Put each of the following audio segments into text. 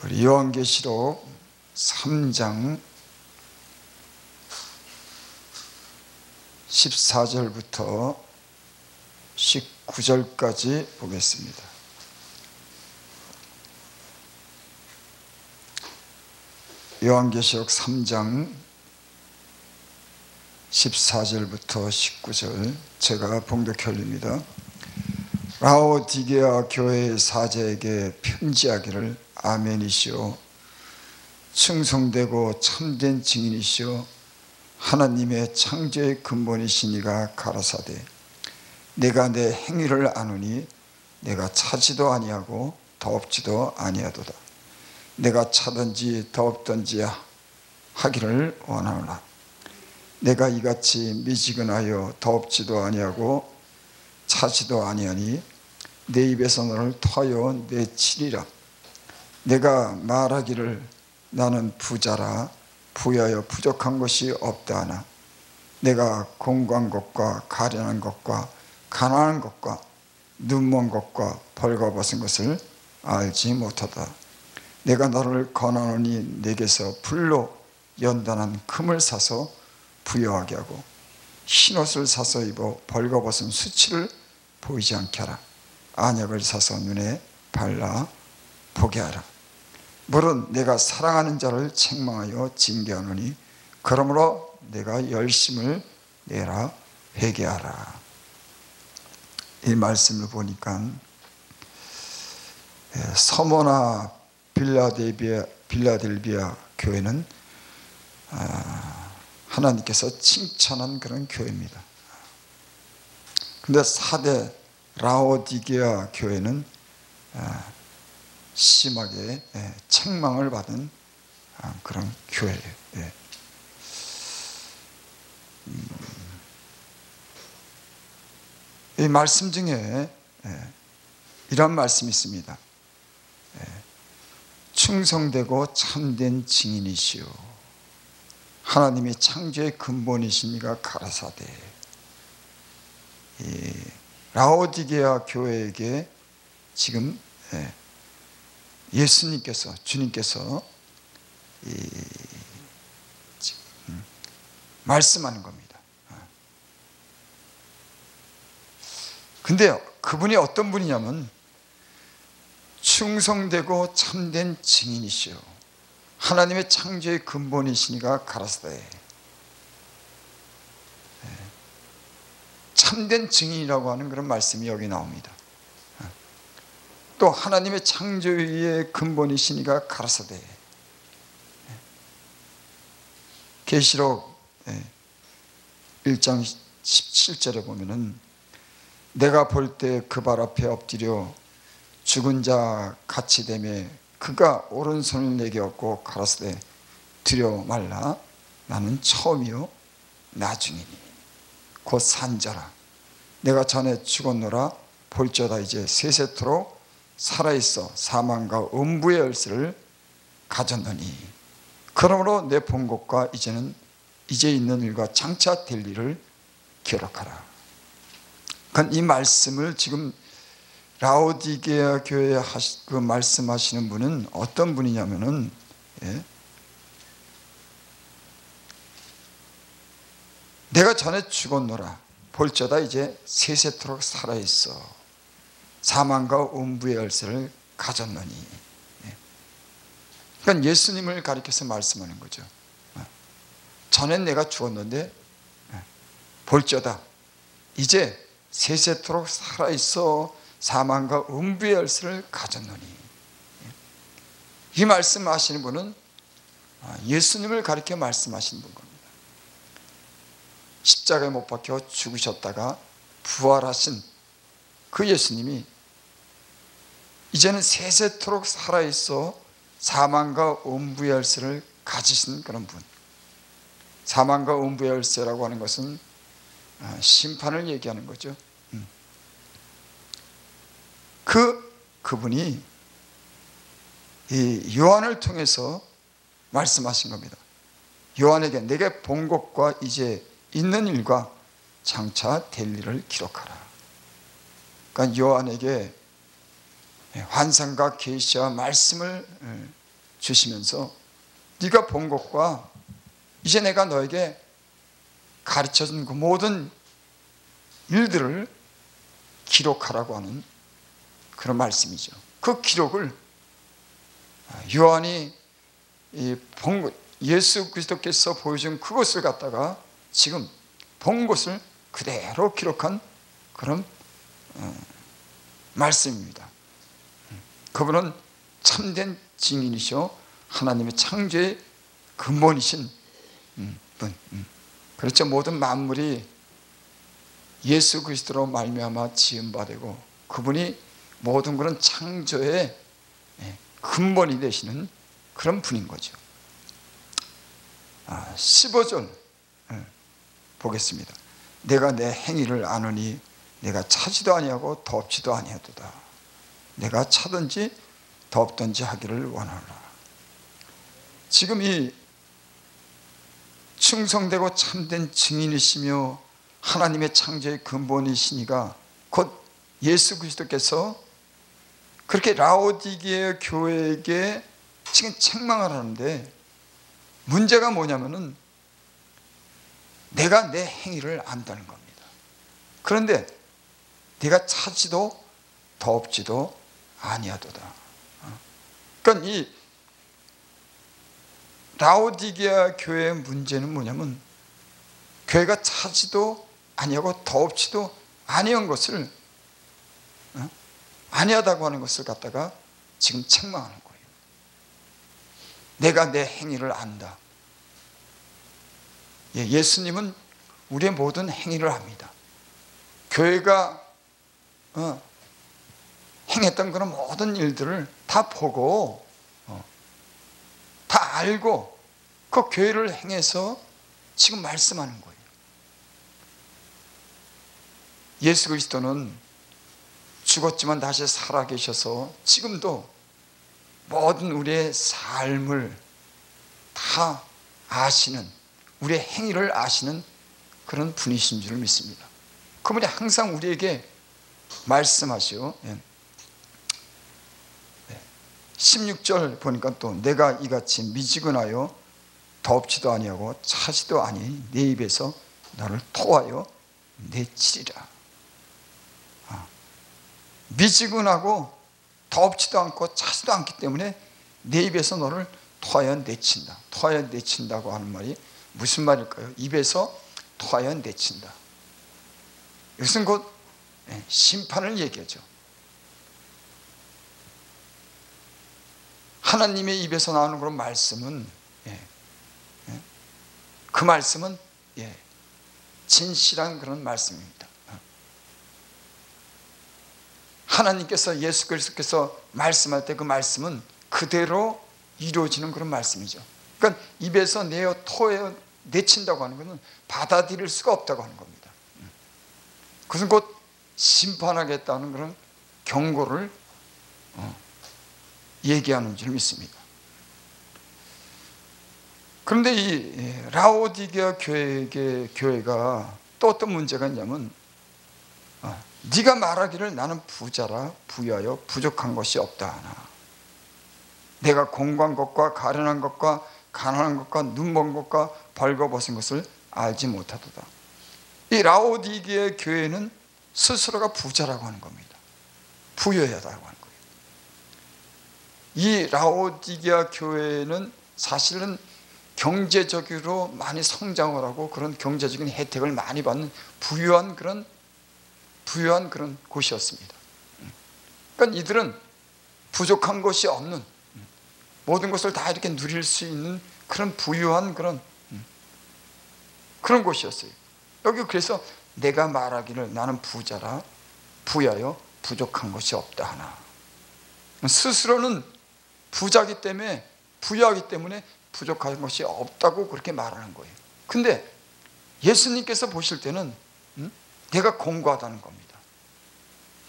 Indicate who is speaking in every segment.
Speaker 1: 우리 요한계시록 3장 14절부터 19절까지 보겠습니다. 요한계시록 3장 14절부터 19절 제가 봉독해 올립니다. 라오디게아 교회의 사자에게 편지하기를 아멘이시오. 충성되고 참된 증인이시오. 하나님의 창조의 근본이시니가 가라사대 내가 내 행위를 아노니 내가 차지도 아니하고 더없지도 아니하도다. 내가 차든지 더없든지 하기를 원하노라. 내가 이같이 미지근하여 더없지도 아니하고 차지도 아니하니 내 입에서 너를 토하여 내치리라. 내가 말하기를 나는 부자라 부여하여 부족한 것이 없다 하나 내가 공고한 것과 가련한 것과 가난한 것과 눈먼 것과 벌거벗은 것을 알지 못하다. 내가 너를 권하노니 내게서 불로 연단한 금을 사서 부여하게 하고 흰옷을 사서 입어 벌거벗은 수치를 보이지 않게 하라. 안약을 사서 눈에 발라 보게 하라. 물은 내가 사랑하는 자를 책망하여 징계하노니 그러므로 내가 열심을 내라 회개하라. 이 말씀을 보니까 서머나 빌라델비아 교회는 하나님께서 칭찬한 그런 교회입니다. 그런데 4대 라오디게아 교회는 심하게 책망을 받은 그런 교회예요. 이 말씀 중에 이런 말씀이 있습니다. 충성되고 참된 증인이시오. 하나님이 창조의 근본이시니가 가라사대. 라오디게아 교회에게 지금 예수님께서 주님께서 지금 말씀하는 겁니다. 근데 그분이 어떤 분이냐면 충성되고 참된 증인이시오. 하나님의 창조의 근본이시니가 가라사대. 참된 증인이라고 하는 그런 말씀이 여기 나옵니다. 또 하나님의 창조의 근본이시니가 가라사대. 계시록 1장 17절에 보면은 내가 볼 때 그 발 앞에 엎드려 죽은 자 같이 되매 그가 오른손을 내게 얻고 가라사대 두려워 말라. 나는 처음이요 나중이니 곧 산자라. 내가 전에 죽었노라. 볼지어다 이제 세세토록 살아있어 사망과 음부의 열쇠를 가졌노니 그러므로 내 본 것과 이제 있는 일과 장차 될 일을 기록하라. 그러니까 이 말씀을 지금 라오디게아 교회에 그 말씀하시는 분은 어떤 분이냐면은 내가 전에 죽었노라. 볼지어다 이제 세세토록 살아있어 사망과 음부의 열쇠를 가졌노니. 그러니까 예수님을 가리켜서 말씀하는 거죠. 전엔 내가 죽었는데 볼지어다 이제 세세토록 살아있어 사망과 음부의 열쇠를 가졌노니. 이 말씀하시는 분은 예수님을 가리켜 말씀하시는 분 겁니다. 십자가에 못 박혀 죽으셨다가 부활하신 그 예수님이 이제는 세세토록 살아있어 사망과 음부의 열쇠를 가지신 그런 분. 사망과 음부의 열쇠라고 하는 것은 심판을 얘기하는 거죠. 그분이 이 요한을 통해서 말씀하신 겁니다. 요한에게 내게 본 것과 이제 있는 일과 장차 될 일을 기록하라. 그러니까 요한에게 환상과 계시와 말씀을 주시면서 네가 본 것과 이제 내가 너에게 가르쳐준 그 모든 일들을 기록하라고 하는 그런 말씀이죠. 그 기록을 요한이 예수 그리스도께서 보여준 그것을 갖다가 지금 본 것을 그대로 기록한 그런 말씀입니다. 그분은 참된 증인이시오 하나님의 창조의 근본이신 분. 그렇죠. 모든 만물이 예수 그리스도로 말미암아 지은 바 되고 그분이 모든 그런 창조의 근본이 되시는 그런 분인 거죠. 15절 보겠습니다. 내가 내 행위를 아느니 내가 차지도 아니하고 덥지도 아니하도다. 내가 차든지 덥든지 하기를 원하노라. 지금 이 충성되고 참된 증인이시며 하나님의 창조의 근본이시니가 곧 예수 그리스도께서 그렇게 라오디게아 교회에게 지금 책망을 하는데, 문제가 뭐냐면은 내가 내 행위를 안다는 겁니다. 그런데 내가 차지도 덥지도 아니하도다. 그러니까 이 라오디게아 교회의 문제는 뭐냐면 교회가 차지도 아니하고 덥지도 아니한 것을 아니하다고 하는 것을 갖다가 지금 책망하는 거예요. 내가 내 행위를 안다. 예수님은 우리의 모든 행위를 압니다. 교회가 행했던 그런 모든 일들을 다 보고 다 알고 그 교회를 행해서 지금 말씀하는 거예요. 예수 그리스도는 죽었지만 다시 살아계셔서 지금도 모든 우리의 삶을 다 아시는, 우리의 행위를 아시는 그런 분이신 줄 믿습니다. 그분이 항상 우리에게 말씀하시오. 16절 보니까 또 내가 이같이 미지근하여 덥지도 아니하고 차지도 아니 내 입에서 너를 토하여 내치리라. 미지근하고 덥지도 않고 차지도 않기 때문에 내 입에서 너를 토하여 내친다. 토하여 내친다고 하는 말이 무슨 말일까요? 입에서 토하여 내친다. 이것은 곧 심판을 얘기하죠. 하나님의 입에서 나오는 그런 말씀은 그 말씀은 진실한 그런 말씀입니다. 하나님께서 예수 그리스도께서 말씀할 때 그 말씀은 그대로 이루어지는 그런 말씀이죠. 그러니까 입에서 내어 토해 내친다고 하는 것은 받아들일 수가 없다고 하는 겁니다. 그것은 곧 심판하겠다는 그런 경고를 얘기하는 줄 믿습니다. 그런데 이 라오디게아 교회가 또 어떤 문제가 있냐면 네가 말하기를 나는 부자라 부유하여 부족한 것이 없다 하나 내가 공고한 것과 가련한 것과 가난한 것과 눈먼 것과 벌거벗은 것을 알지 못하도다. 이 라오디게아 교회는 스스로가 부자라고 하는 겁니다. 부유하다고 하는 거예요. 이 라오디게아 교회는 사실은 경제적으로 많이 성장을 하고 그런 경제적인 혜택을 많이 받는 부유한 그런 곳이었습니다. 그러니까 이들은 부족한 것이 없는, 모든 것을 다 이렇게 누릴 수 있는 그런 부유한 그런 곳이었어요. 여기 그래서 내가 말하기를 나는 부자라 부유하여 부족한 것이 없다 하나. 스스로는 부자기 때문에, 부유하기 때문에 부족한 것이 없다고 그렇게 말하는 거예요. 근데 예수님께서 보실 때는 내가 공고하다는 겁니다.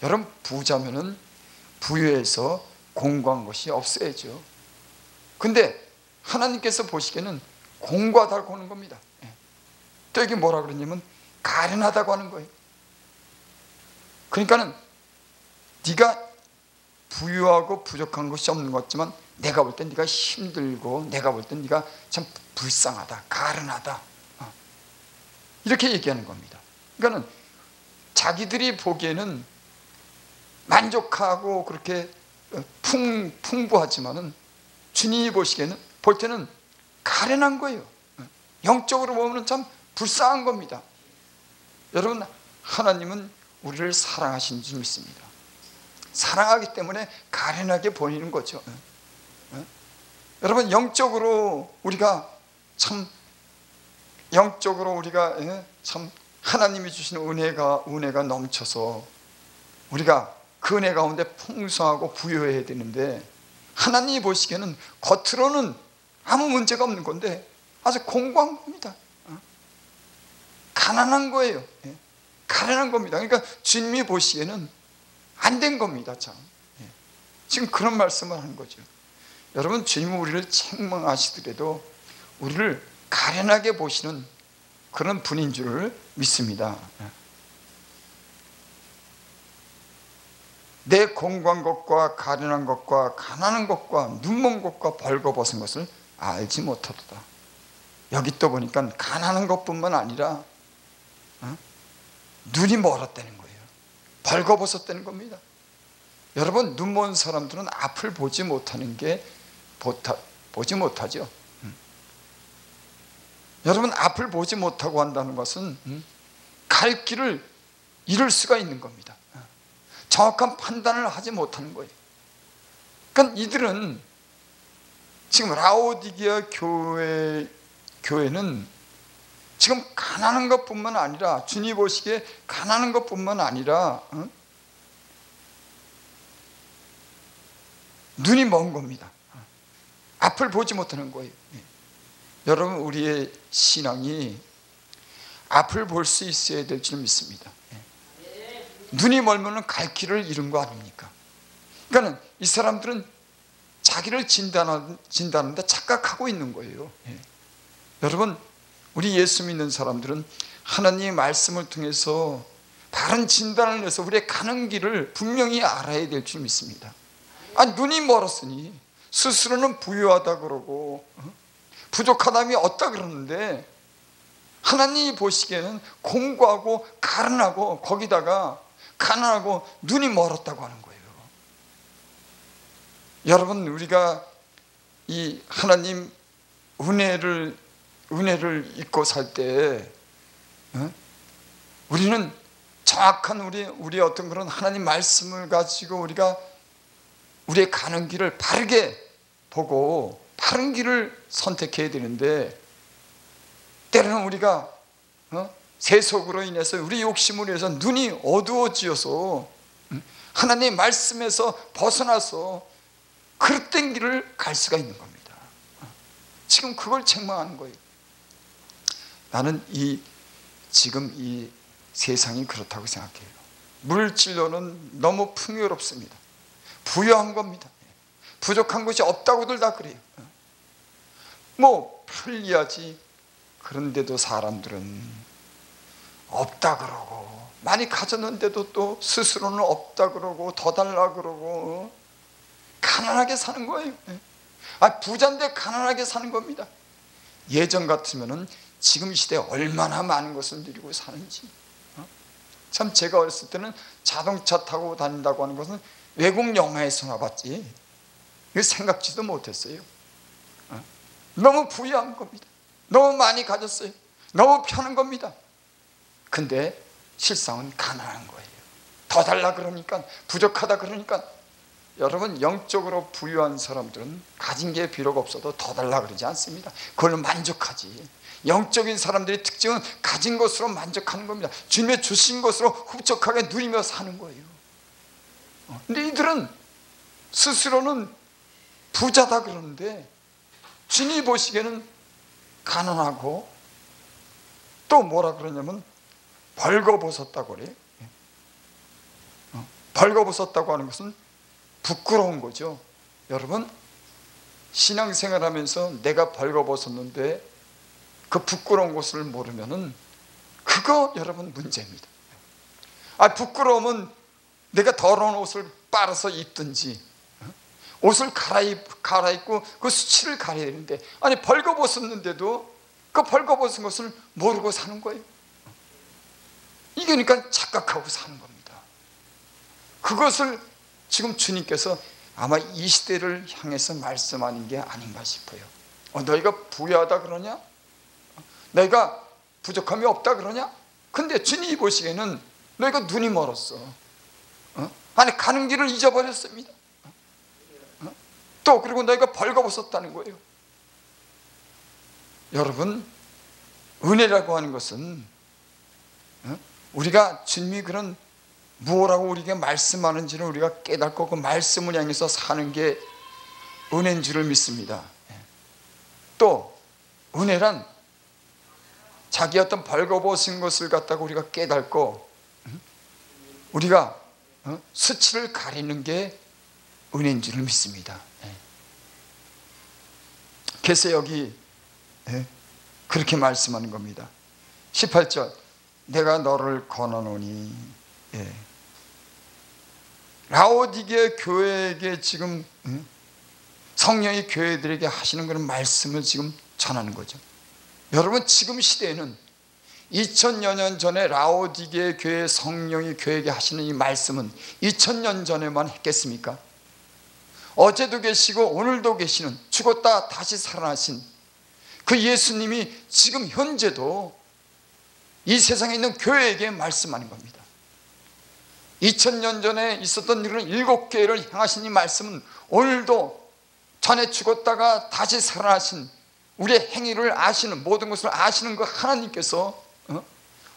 Speaker 1: 여러분, 부자면은 부유해서 공고한 것이 없어야죠. 근데 하나님께서 보시기에는 공고하다고 하는 겁니다. 또 이게 뭐라 그러냐면 가련하다고 하는 거예요. 그러니까는 네가 부유하고 부족한 것이 없는 것 같지만 내가 볼 땐 네가 힘들고 내가 볼 땐 네가 참 불쌍하다, 가련하다, 이렇게 얘기하는 겁니다. 그러니까는 자기들이 보기에는 만족하고 그렇게 풍부하지만은 주님이 볼 때는 가련한 거예요. 영적으로 보면 참 불쌍한 겁니다. 여러분, 하나님은 우리를 사랑하신 줄 믿습니다. 사랑하기 때문에 가련하게 보이는 거죠. 여러분, 영적으로 우리가 참 하나님이 주시는 은혜가 넘쳐서 우리가 그 은혜 가운데 풍성하고 부유해야 되는데, 하나님이 보시기에는 겉으로는 아무 문제가 없는 건데 아주 공고한 겁니다. 가난한 거예요. 가난한 겁니다. 그러니까 주님이 보시기에는 안 된 겁니다. 참. 지금 그런 말씀을 하는 거죠. 여러분, 주님은 우리를 책망하시더라도 우리를 가련하게 보시는 그런 분인 줄을 믿습니다. 내 공고한 것과 가련한 것과 가난한 것과 눈먼 것과 벌거벗은 것을 알지 못하도다. 여기 또 보니까 가난한 것뿐만 아니라 눈이 멀었다는 거예요. 벌거벗었다는 겁니다. 여러분, 눈먼 사람들은 앞을 보지 못하는 게 보지 못하죠. 여러분, 앞을 보지 못하고 한다는 것은 갈 길을 잃을 수가 있는 겁니다. 정확한 판단을 하지 못하는 거예요. 그러니까 이들은 지금 라오디게아 교회는 지금 가난한 것뿐만 아니라, 주님 보시기에 가난한 것뿐만 아니라 눈이 먼 겁니다. 앞을 보지 못하는 거예요. 여러분, 우리의 신앙이 앞을 볼 수 있어야 될 줄 믿습니다. 눈이 멀면 갈 길을 잃은 거 아닙니까? 그러니까 이 사람들은 자기를 진단하는데 착각하고 있는 거예요. 여러분, 우리 예수 믿는 사람들은 하나님의 말씀을 통해서 바른 진단을 내서 우리의 가는 길을 분명히 알아야 될 줄 믿습니다. 눈이 멀었으니 스스로는 부유하다 그러고 부족하다며 얻다 그러는데, 하나님이 보시기에는 공고하고 가련하고 거기다가 가난하고 눈이 멀었다고 하는 거예요. 여러분, 우리가 이 하나님 은혜를 잊고 살 때 우리는 정확한 우리의 어떤 그런 하나님 말씀을 가지고 우리가 우리의 가는 길을 바르게 보고 바른 길을 선택해야 되는데, 때로는 우리가 세속으로 인해서 우리 욕심으로 인해서 눈이 어두워지어서 하나님의 말씀에서 벗어나서 그릇된 길을 갈 수가 있는 겁니다. 지금 그걸 책망하는 거예요. 나는 지금 이 세상이 그렇다고 생각해요. 물질로는 너무 풍요롭습니다. 부유한 겁니다. 부족한 것이 없다고들 다 그래요. 편리하지. 그런데도 사람들은 없다 그러고, 많이 가졌는데도 또 스스로는 없다 그러고 더 달라 그러고 가난하게 사는 거예요. 부자인데 가난하게 사는 겁니다. 예전 같으면은 지금 시대에 얼마나 많은 것을 누리고 사는지. 참, 제가 어렸을 때는 자동차 타고 다닌다고 하는 것은 외국 영화에서나 봤지 이거 생각지도 못했어요. 너무 부유한 겁니다. 너무 많이 가졌어요. 너무 편한 겁니다. 근데 실상은 가난한 거예요. 더 달라 그러니까, 부족하다 그러니까. 여러분, 영적으로 부유한 사람들은 가진 게 비록 없어도 더 달라 그러지 않습니다. 그걸로 만족하지. 영적인 사람들의 특징은 가진 것으로 만족하는 겁니다. 주님의 주신 것으로 흡족하게 누리며 사는 거예요. 근데 이들은 스스로는 부자다 그러는데 주님이 보시기에는 가난하고, 또 뭐라 그러냐면 벌거벗었다고 그래요. 벌거벗었다고 하는 것은 부끄러운 거죠. 여러분, 신앙생활 하면서 내가 벌거벗었는데 그 부끄러운 것을 모르면은 그거 여러분 문제입니다. 부끄러우면 내가 더러운 옷을 빨아서 입든지, 옷을 갈아입고 그 수치를 가려야 되는데, 아니 벌거벗었는데도 그 벌거벗은 것을 모르고 사는 거예요. 이게 그러니까 착각하고 사는 겁니다. 그것을 지금 주님께서 아마 이 시대를 향해서 말씀하는 게 아닌가 싶어요. 너희가 부유하다 그러냐? 너희가 부족함이 없다 그러냐? 근데 주님이 보시기에는 너희가 눈이 멀었어. 아니 가는 길을 잊어버렸습니다. 또 그리고 너희가 벌거벗었다는 거예요. 여러분, 은혜라고 하는 것은 우리가 주님이 그런 무엇라고 우리에게 말씀하는지를 우리가 깨닫고 그 말씀을 향해서 사는 게 은혜인 줄을 믿습니다. 또 은혜란 자기 어떤 벌거벗은 것을 갖다가 우리가 깨닫고 우리가 수치를 가리는 게 은혜인 줄을 믿습니다. 그래서 여기 그렇게 말씀하는 겁니다. 18절, 내가 너를 권하노니. 라오디게 교회에게 지금 성령이 교회들에게 하시는 그런 말씀을 지금 전하는 거죠. 여러분, 지금 시대에는 2000여 년 전에 라오디게 교회 성령이 교회에게 하시는 이 말씀은 2000년 전에만 했겠습니까? 어제도 계시고 오늘도 계시는, 죽었다 다시 살아나신 그 예수님이 지금 현재도 이 세상에 있는 교회에게 말씀하는 겁니다. 2000년 전에 있었던 이런 7교회를 향하신 이 말씀은 오늘도 전에 죽었다가 다시 살아나신 우리의 행위를 아시는, 모든 것을 아시는 그 하나님께서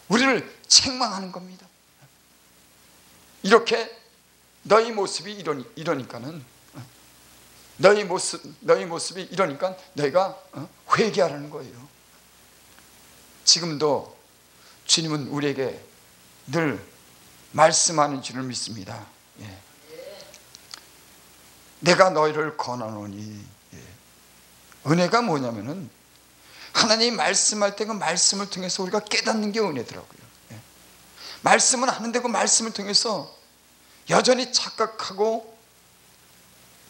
Speaker 1: 우리를 책망하는 겁니다. 이렇게 너희 모습이 이러니까는 너희 모습이 이러니까 너희가 회개하라는 거예요. 지금도 주님은 우리에게 늘 말씀하는 줄을 믿습니다. 내가 너희를 권하노니. 은혜가 뭐냐면은 하나님이 말씀할 때 그 말씀을 통해서 우리가 깨닫는 게 은혜더라고요. 말씀은 하는데 그 말씀을 통해서 여전히 착각하고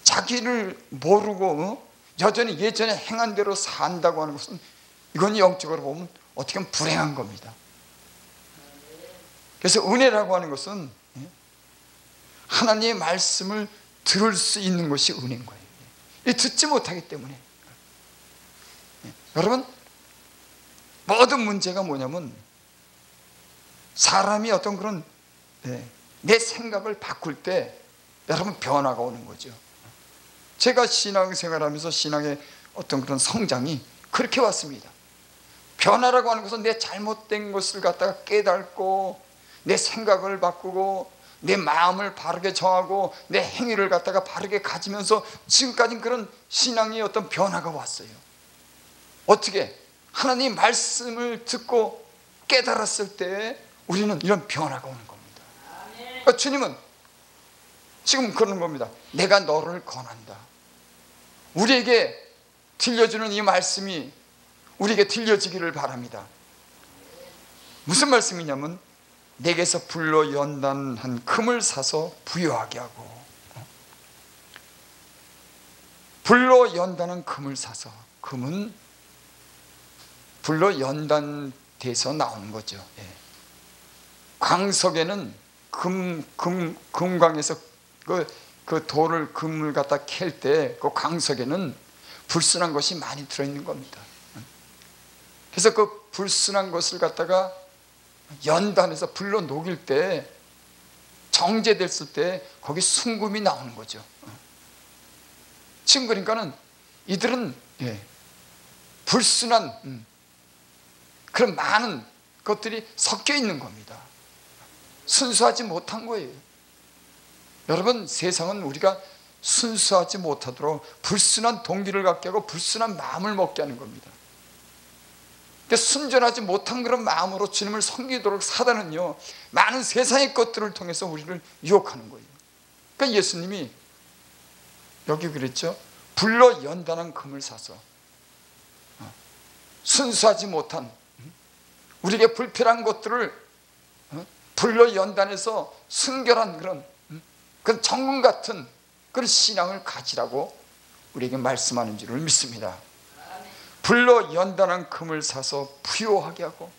Speaker 1: 자기를 모르고 여전히 예전에 행한 대로 산다고 하는 것은, 이건 영적으로 보면 어떻게 보면 불행한 겁니다. 그래서 은혜라고 하는 것은 하나님의 말씀을 들을 수 있는 것이 은혜인 거예요. 듣지 못하기 때문에. 여러분, 모든 문제가 뭐냐면 사람이 어떤 그런 내 생각을 바꿀 때 여러분 변화가 오는 거죠. 제가 신앙생활하면서 신앙의 어떤 그런 성장이 그렇게 왔습니다. 변화라고 하는 것은 내 잘못된 것을 갖다가 깨닫고 내 생각을 바꾸고 내 마음을 바르게 정하고 내 행위를 갖다가 바르게 가지면서 지금까지 그런 신앙의 어떤 변화가 왔어요. 어떻게? 하나님 말씀을 듣고 깨달았을 때 우리는 이런 변화가 오는 겁니다. 그러니까 주님은 지금 그러는 겁니다. 내가 너를 권한다. 우리에게 들려주는 이 말씀이 우리에게 들려지기를 바랍니다. 무슨 말씀이냐면 내게서 불로 연단한 금을 사서 부유하게 하고, 불로 연단한 금을 사서, 금은 불로 연단돼서 나오는 거죠. 광석에는 금광에서 그 돌을, 금을 갖다 캘 때 그 광석에는 불순한 것이 많이 들어있는 겁니다. 그래서 그 불순한 것을 갖다가 연단해서 불로 녹일 때, 정제됐을 때 거기 순금이 나오는 거죠. 지금 그러니까는 이들은 불순한 그런 많은 것들이 섞여 있는 겁니다. 순수하지 못한 거예요. 여러분, 세상은 우리가 순수하지 못하도록 불순한 동기를 갖게 하고 불순한 마음을 먹게 하는 겁니다. 순전하지 못한 그런 마음으로 주님을 섬기도록 사단은요, 많은 세상의 것들을 통해서 우리를 유혹하는 거예요. 그러니까 예수님이 여기 그랬죠. 불로 연단한 금을 사서 순수하지 못한 우리에게 불필요한 것들을 불로 연단해서 순결한 그런 정금 같은 그런 신앙을 가지라고 우리에게 말씀하는 줄을 믿습니다. 불로 연단한 금을 사서 부요하게 하고,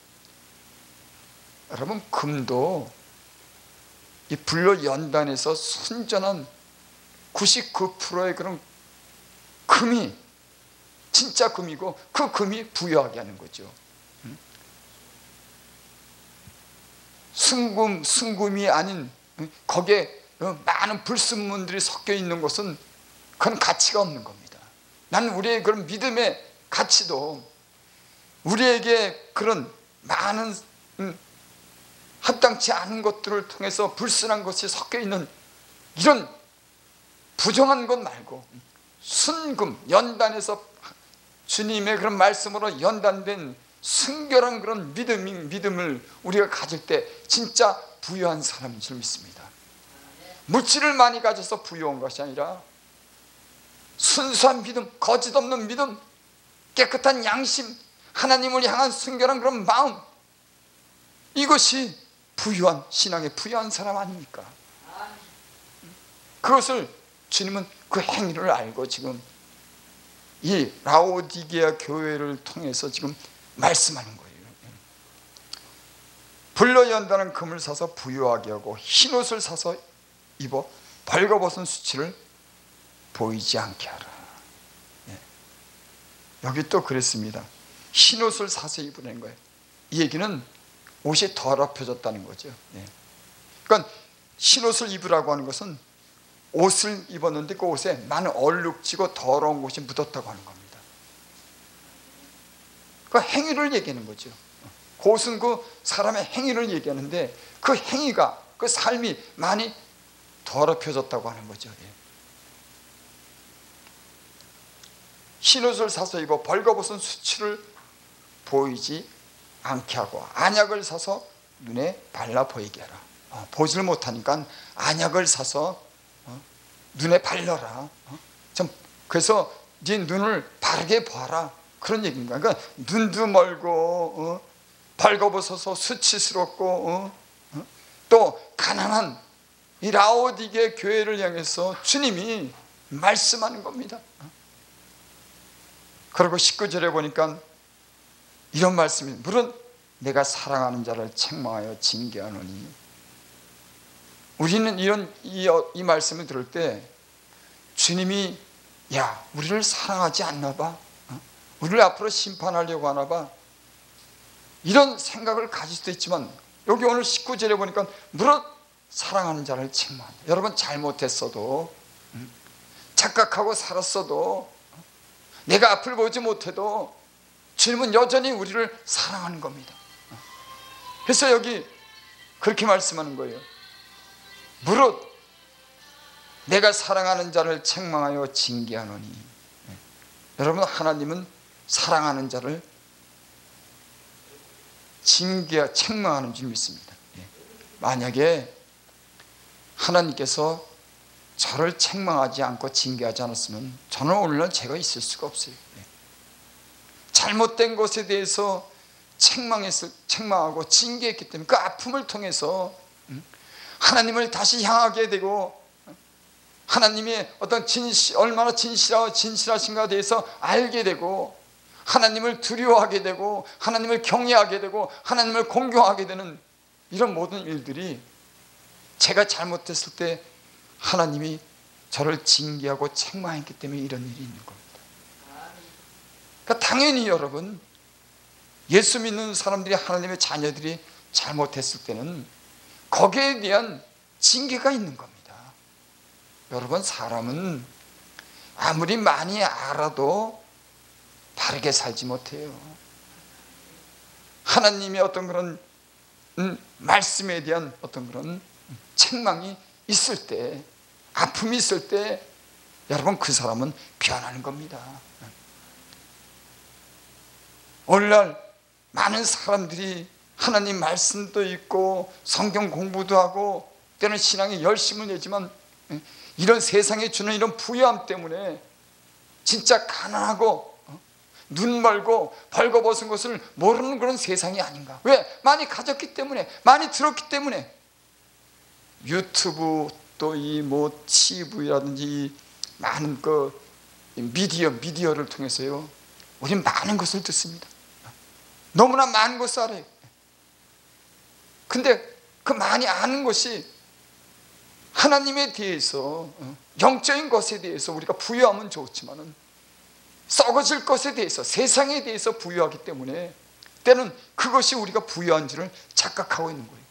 Speaker 1: 여러분 금도 이 불로 연단해서 순전한 99%의 그런 금이 진짜 금이고, 그 금이 부요하게 하는 거죠. 순금이 아닌 거기에 많은 불순물들이 섞여 있는 것은 그건 가치가 없는 겁니다. 나는 우리의 그런 믿음의 가치도 우리에게 그런 많은 합당치 않은 것들을 통해서 불순한 것이 섞여 있는 이런 부정한 것 말고, 순금, 연단해서 주님의 그런 말씀으로 연단된 순결한 그런 믿음을 우리가 가질 때 진짜 부유한 사람인 줄 믿습니다. 물질을 많이 가져서 부유한 것이 아니라 순수한 믿음, 거짓 없는 믿음, 깨끗한 양심, 하나님을 향한 순결한 그런 마음, 이것이 부유한 신앙의 부유한 사람 아닙니까? 그것을 주님은 그 행위를 알고 지금 이 라오디게아 교회를 통해서 지금 말씀하는 거예요. 불로 연단한 금을 사서 부유하게 하고 흰옷을 사서 입어 벌거벗은 수치를 보이지 않게 하라. 여기 또 그랬습니다. 흰옷을 사서 입으라는 거예요. 이 얘기는 옷이 더럽혀졌다는 거죠. 그러니까 흰옷을 입으라고 하는 것은 옷을 입었는데 그 옷에 많은 얼룩지고 더러운 것이 묻었다고 하는 겁니다. 그 행위를 얘기하는 거죠. 옷은 그 사람의 행위를 얘기하는데 그 행위가, 그 삶이 많이 더럽혀졌다고 하는 거죠. 흰옷을 사서 입어 벌거벗은 수치를 보이지 않게 하고 안약을 사서 눈에 발라 보이게 하라. 보지를 못하니까 안약을 사서 눈에 발라라. 그래서 네 눈을 바르게 봐라, 그런 얘기인가. 그러니까 눈도 멀고 벌거벗어서 수치스럽고 또 가난한 이 라오디게 교회를 향해서 주님이 말씀하는 겁니다. 그리고 19절에 보니까 이런 말씀이, 물론 내가 사랑하는 자를 책망하여 징계하노니. 우리는 이 말씀을 들을 때 주님이 야, 우리를 사랑하지 않나 봐, 우리를 앞으로 심판하려고 하나 봐, 이런 생각을 가질 수도 있지만 여기 오늘 19절에 보니까 물론 사랑하는 자를 책망한다. 여러분 잘못했어도, 착각하고 살았어도, 내가 앞을 보지 못해도 주님은 여전히 우리를 사랑하는 겁니다. 그래서 여기 그렇게 말씀하는 거예요. 무릇 내가 사랑하는 자를 책망하여 징계하노니. 여러분, 하나님은 사랑하는 자를 책망하는 줄 믿습니다. 만약에 하나님께서 저를 책망하지 않고 징계하지 않았으면 저는 오늘날 제가 있을 수가 없어요. 잘못된 것에 대해서 책망하고 징계했기 때문에 그 아픔을 통해서 하나님을 다시 향하게 되고 하나님의 어떤 얼마나 진실하신가에 대해서 알게 되고 하나님을 두려워하게 되고 하나님을 경외하게 되고 하나님을 공경하게 되는 이런 모든 일들이, 제가 잘못했을 때 하나님이 저를 징계하고 책망했기 때문에 이런 일이 있는 겁니다. 그러니까 당연히 여러분, 예수 믿는 사람들이, 하나님의 자녀들이 잘못했을 때는 거기에 대한 징계가 있는 겁니다. 여러분, 사람은 아무리 많이 알아도 바르게 살지 못해요. 하나님의 어떤 그런 말씀에 대한 어떤 그런 책망이 있을 때, 아픔이 있을 때 여러분, 그 사람은 변하는 겁니다. 오늘날 많은 사람들이 하나님 말씀도 읽고 성경 공부도 하고 때는 신앙에 열심을 내지만 이런 세상에 주는 이런 부유함 때문에 진짜 가난하고 눈 멀고 벌거벗은 것을 모르는 그런 세상이 아닌가. 왜? 많이 가졌기 때문에, 많이 들었기 때문에. 유튜브 또 이 뭐 TV라든지 많은 그 미디어를 통해서요, 우리는 많은 것을 듣습니다. 너무나 많은 것을 알아요. 근데 그 많이 아는 것이 하나님에 대해서, 영적인 것에 대해서 우리가 부여하면 좋지만은 썩어질 것에 대해서, 세상에 대해서 부여하기 때문에 때는 그것이 우리가 부여한 줄을 착각하고 있는 거예요.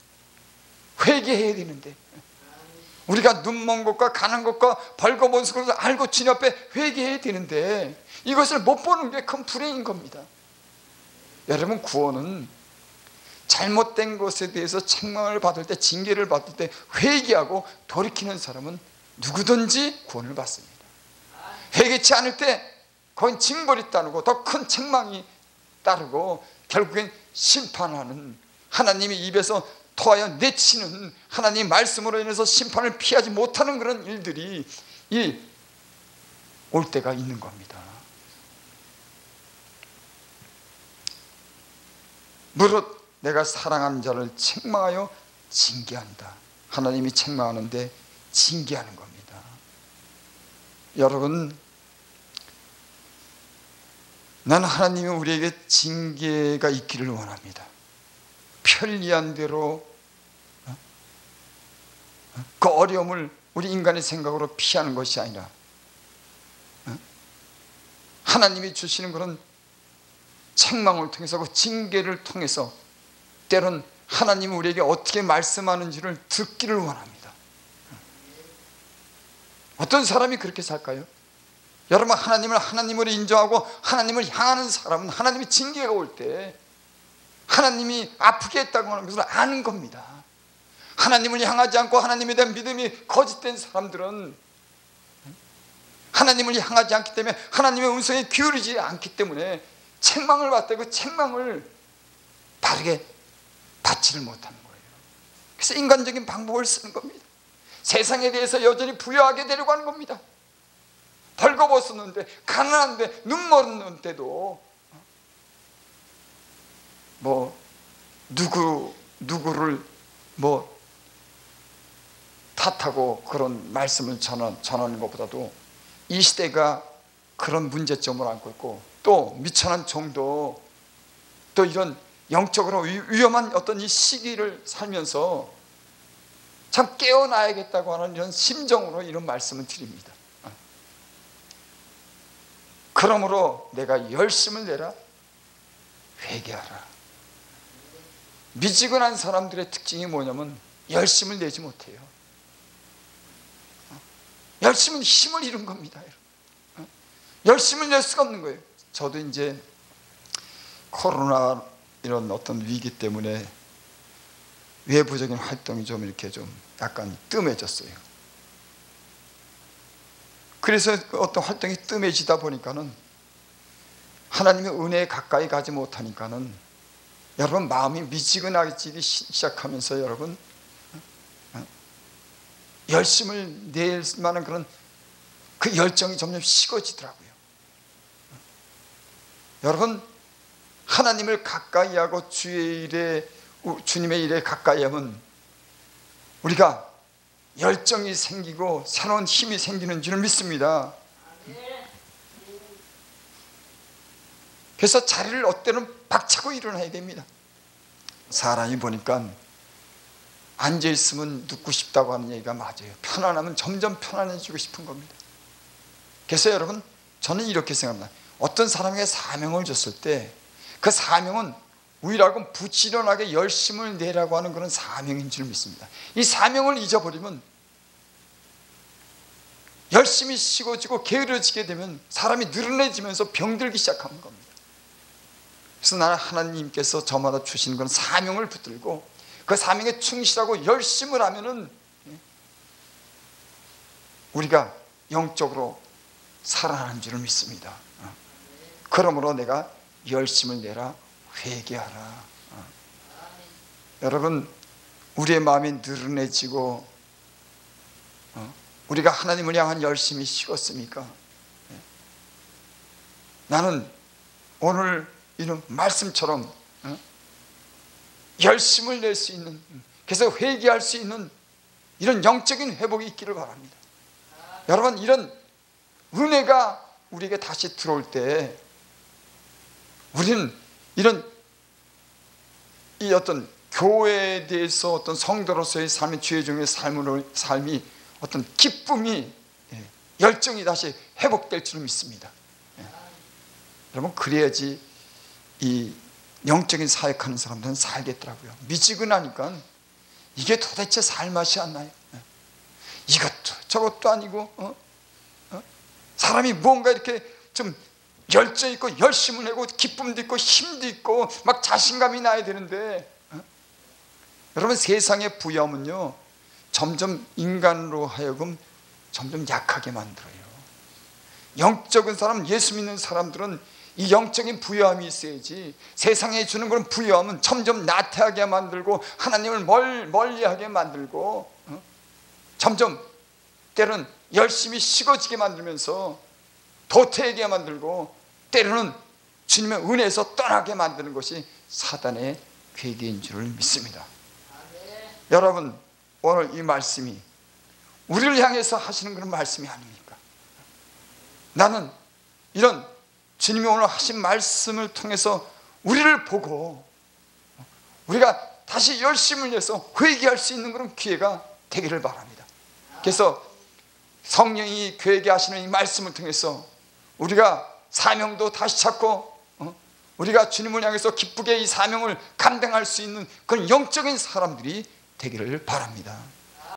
Speaker 1: 회개해야 되는데, 우리가 눈먼 것과 가는 것과 벌거벗은 것을 알고 주님 앞에 회개해야 되는데 이것을 못 보는 게 큰 불행인 겁니다. 여러분, 구원은 잘못된 것에 대해서 책망을 받을 때, 징계를 받을 때 회개하고 돌이키는 사람은 누구든지 구원을 받습니다. 회개치 않을 때 거긴 징벌이 따르고 더 큰 책망이 따르고 결국엔 심판하는, 하나님의 입에서 토하여 내치는 하나님 말씀으로 인해서 심판을 피하지 못하는 그런 일들이 올 때가 있는 겁니다. 무릇 내가 사랑하는 자를 책망하여 징계한다. 하나님이 책망하는데 징계하는 겁니다. 여러분, 나는 하나님이 우리에게 징계가 있기를 원합니다. 편리한 대로 그 어려움을 우리 인간의 생각으로 피하는 것이 아니라 하나님이 주시는 그런 책망을 통해서, 그 징계를 통해서 때론 하나님이 우리에게 어떻게 말씀하는지를 듣기를 원합니다. 어떤 사람이 그렇게 살까요? 여러분, 하나님을 하나님으로 인정하고 하나님을 향하는 사람은 하나님의 징계가 올 때 하나님이 아프게 했다고 하는 것을 아는 겁니다. 하나님을 향하지 않고 하나님에 대한 믿음이 거짓된 사람들은 하나님을 향하지 않기 때문에, 하나님의 음성에 기울이지 않기 때문에 책망을 받되 그 책망을 바르게 받지를 못하는 거예요. 그래서 인간적인 방법을 쓰는 겁니다. 세상에 대해서 여전히 부여하게 되려고 하는 겁니다. 벌거벗었는데, 가난한데, 눈 멀었는데도 뭐 누구를 뭐 탓하고 그런 말씀을 전하는 것보다도 이 시대가 그런 문제점을 안고 있고, 또 미천한 정도, 또 이런 영적으로 위험한 어떤 이 시기를 살면서 참 깨어나야겠다고 하는 이런 심정으로 이런 말씀을 드립니다. 그러므로 내가 열심을 내라, 회개하라. 미지근한 사람들의 특징이 뭐냐면 열심을 내지 못해요. 열심은 힘을 잃은 겁니다. 열심을 낼 수가 없는 거예요. 저도 이제 코로나 이런 어떤 위기 때문에 외부적인 활동이 좀 이렇게 좀 약간 뜸해졌어요. 그래서 어떤 활동이 뜸해지다 보니까는 하나님의 은혜에 가까이 가지 못하니까는 여러분, 마음이 미지근해지기 시작하면서 여러분, 열심을 낼 만한 그런 그 열정이 점점 식어지더라고요. 여러분, 하나님을 가까이 하고 주님의 일에 가까이 하면 우리가 열정이 생기고 새로운 힘이 생기는 줄 믿습니다. 그래서 자리를 어때는 박차고 일어나야 됩니다. 사람이 보니까 앉아있으면 눕고 싶다고 하는 얘기가 맞아요. 편안하면 점점 편안해지고 싶은 겁니다. 그래서 여러분, 저는 이렇게 생각합니다. 어떤 사람에게 사명을 줬을 때 그 사명은 우리라고 부지런하게 열심을 내라고 하는 그런 사명인 줄 믿습니다. 이 사명을 잊어버리면, 열심히 식어지고 게으러지게 되면 사람이 느른해지면서 병들기 시작하는 겁니다. 그래서 나는 하나님께서 저마다 주시는 그런 사명을 붙들고 그 사명에 충실하고 열심을 하면은 우리가 영적으로 살아나는 줄을 믿습니다. 그러므로 내가 열심을 내라, 회개하라. 여러분, 우리의 마음이 느른해지고 우리가 하나님을 향한 열심이 식었습니까? 나는 오늘 이런 말씀처럼 열심을 낼 수 있는, 그래서 회개할 수 있는 이런 영적인 회복이 있기를 바랍니다. 여러분, 이런 은혜가 우리에게 다시 들어올 때 우리는 이런 이 어떤 교회에 대해서 어떤 성도로서의 삶의 주의 종의 삶이 어떤 기쁨이, 열정이 다시 회복될 줄 믿습니다. 여러분, 그래야지 이 영적인 사역하는 사람들은 살겠더라고요. 미지근하니까 이게 도대체 살맛이 안 나요. 이것도 저것도 아니고 사람이 뭔가 이렇게 좀 열정 있고 열심을 내고 기쁨도 있고 힘도 있고 막 자신감이 나야 되는데, 여러분, 세상의 부여함은요 점점 인간으로 하여금 점점 약하게 만들어요. 영적인 사람, 예수 믿는 사람들은 이 영적인 부여함이 있어야지, 세상에 주는 그런 부여함은 점점 나태하게 만들고 하나님을 멀리하게 만들고 점점 때로는 열심히 식어지게 만들면서 도태하게 만들고 때로는 주님의 은혜에서 떠나게 만드는 것이 사단의 계기인 줄을 믿습니다. 여러분, 오늘 이 말씀이 우리를 향해서 하시는 그런 말씀이 아닙니까? 나는 이런 주님이 오늘 하신 말씀을 통해서 우리를 보고 우리가 다시 열심을 내서 회개할 수 있는 그런 기회가 되기를 바랍니다. 그래서 성령이 교회에게 하시는 이 말씀을 통해서 우리가 사명도 다시 찾고 우리가 주님을 향해서 기쁘게 이 사명을 감당할 수 있는 그런 영적인 사람들이 되기를 바랍니다.